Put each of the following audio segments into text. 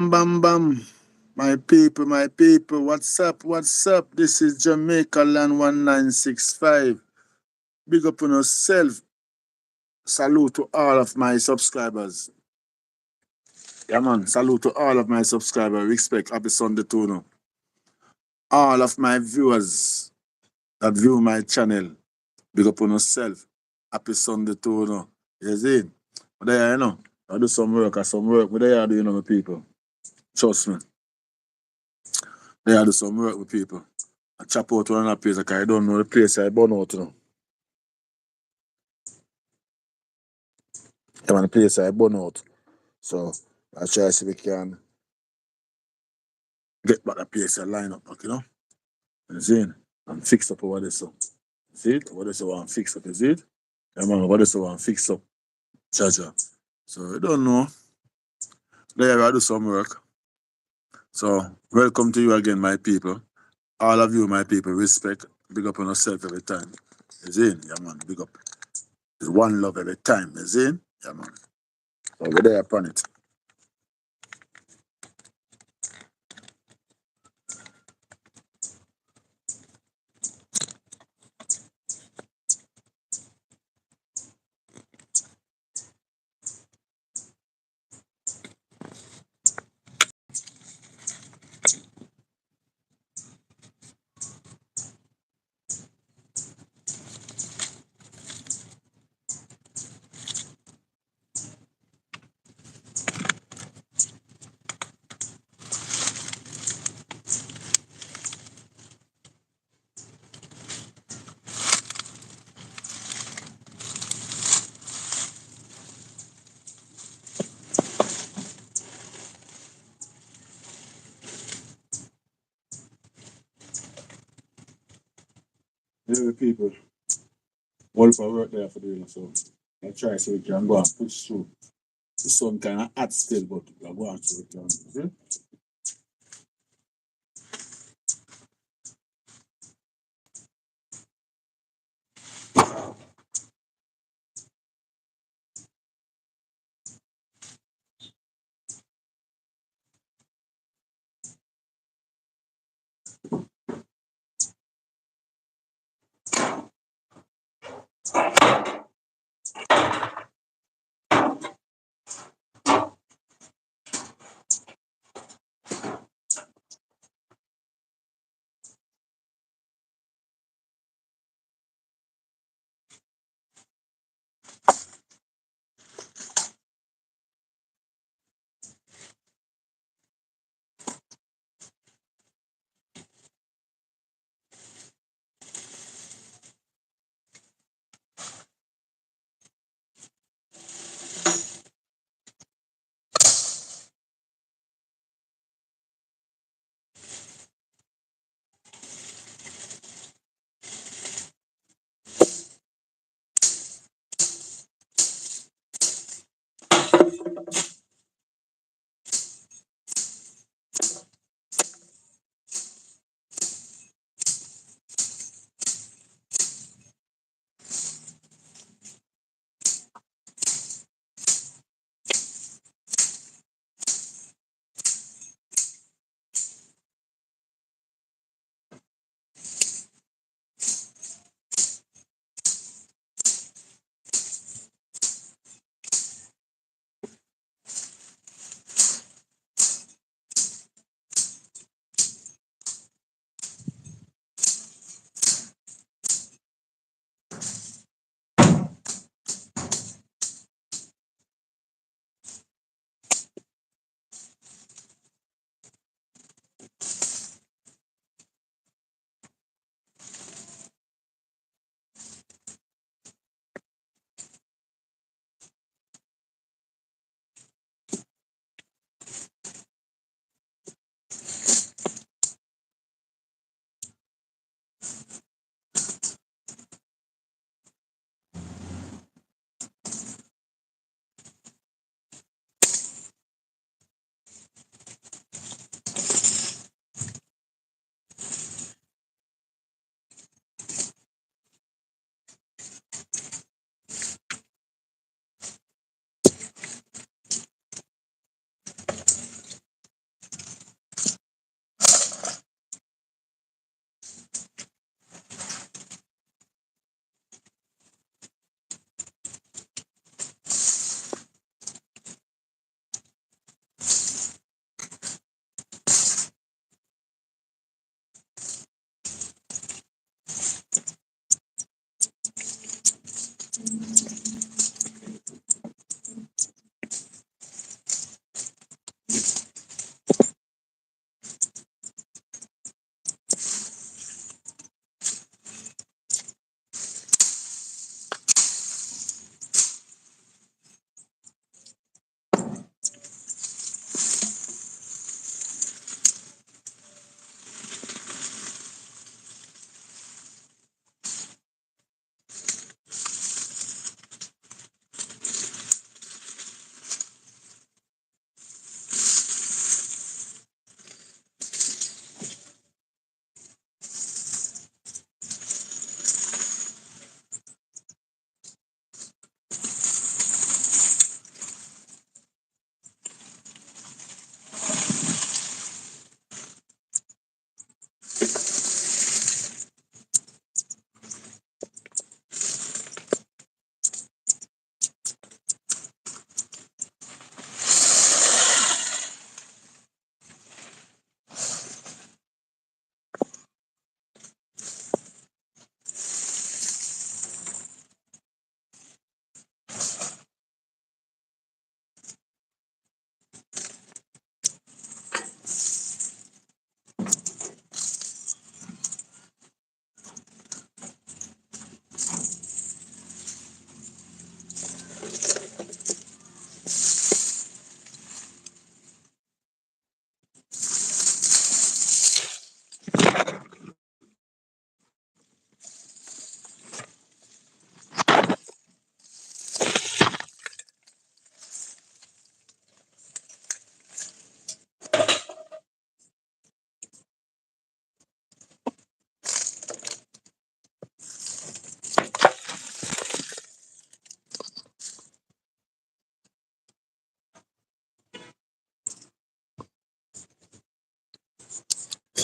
Bam bam. My people, what's up? What's up? This is Jamaica Land 1965. Big up on yourself. Salute to all of my subscribers. Yeah, man. Salute to all of my subscribers. Respect. Happy Sunday to you. All of my viewers that view my channel. Big up on yourself. Happy Sunday to you. You see? But there, I do some work or some work. But there, I do, my people. Trust me. There, I do some work with people. I chop out one of the place, like I don't know the place I burn out. Yeah, man, the place I burn out. So I try to see if we can get back the place I line up back. You see it? And fix up over this. So. See it? Over this one fix up, you see it? Yeah, man, over this one fix up. Charger. So you don't know. There I do some work. So welcome to you again, my people. All of you, my people, respect. Big up on yourself every time. You see it? Yeah, man, big up. There's one love every time, you see it? Yeah, man. So we're there upon it. Yeah, people. All for work there for doing so. I try so we can go and push through. The sun kind of hot still, but we're going through it. See?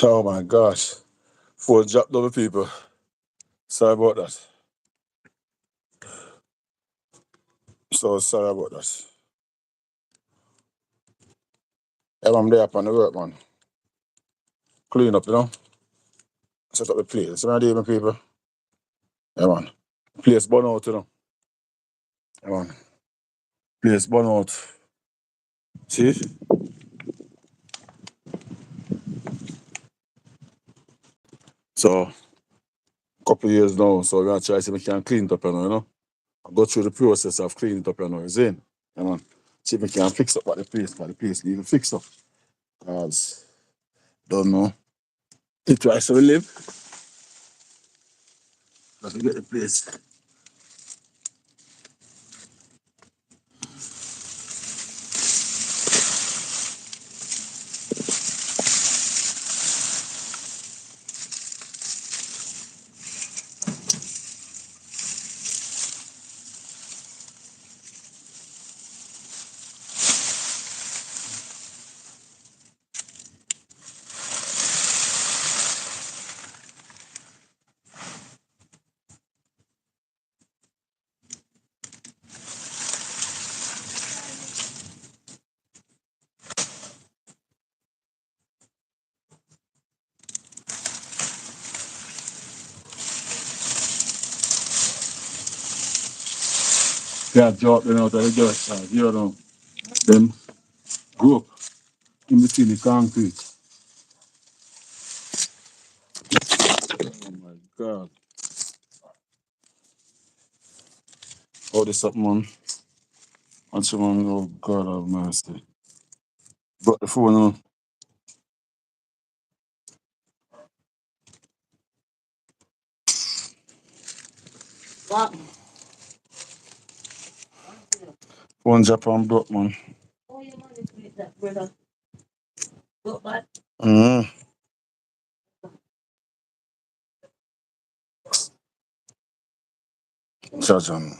Oh my gosh. Phone dropped over people. Sorry about that. So sorry about that. Yeah, I'm there up on the work, man. Clean up, you know. Set up the place. See what I do, my people? Yeah, man. Place burn out, you know. Yeah, man. Place burn out. See? So, couple years now, so we're gonna try to see if we can clean it up, you know. I go through the process of cleaning it up, you know, is in. Yeah, man. See if we can fix up what the place need to fix up. Cause, don't know. It twice we live, but we get the place. Yeah, drop them out of the dirt, you know. Them go up in between the concrete. Oh my God. Oh, this up, man. Watch your man, oh God have mercy. Got the phone on. Phone drop and broke, man. Mm-hmm. Charge on.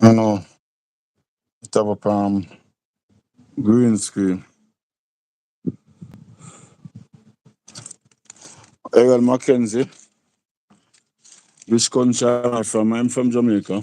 I know. It have a green screen. Errol Mackenzie. Which country am I from? I'm from Jamaica.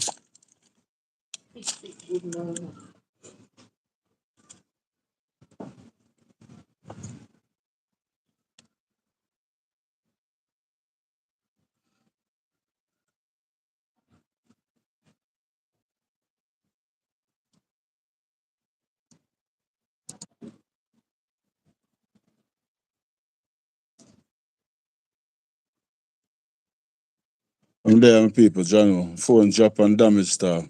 I'm there, my people, John. Phone drop and damage star.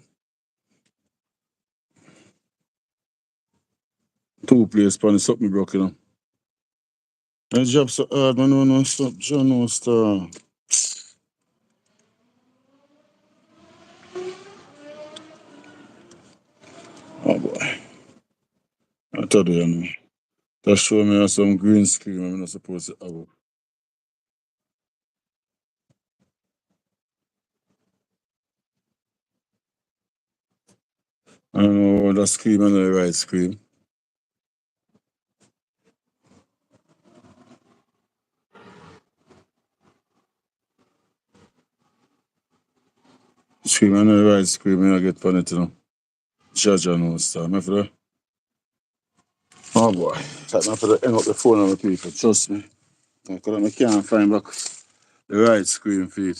Two place pan something broke, you know. My job so hard, man. No stop, John, no star. Oh boy. I told you, you know. That show me some green screen I'm not supposed to have. I don't know that scream and the right scream. Scream and the right scream, I get pon it, you know. Judge and no star. Me for the, oh boy. Like me for the hang up the phone on the people, trust me. Because I can't find back the right screen feed.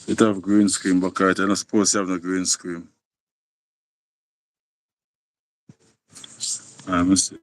It have green screen, but right, I'm not supposed to have no green screen. I must see.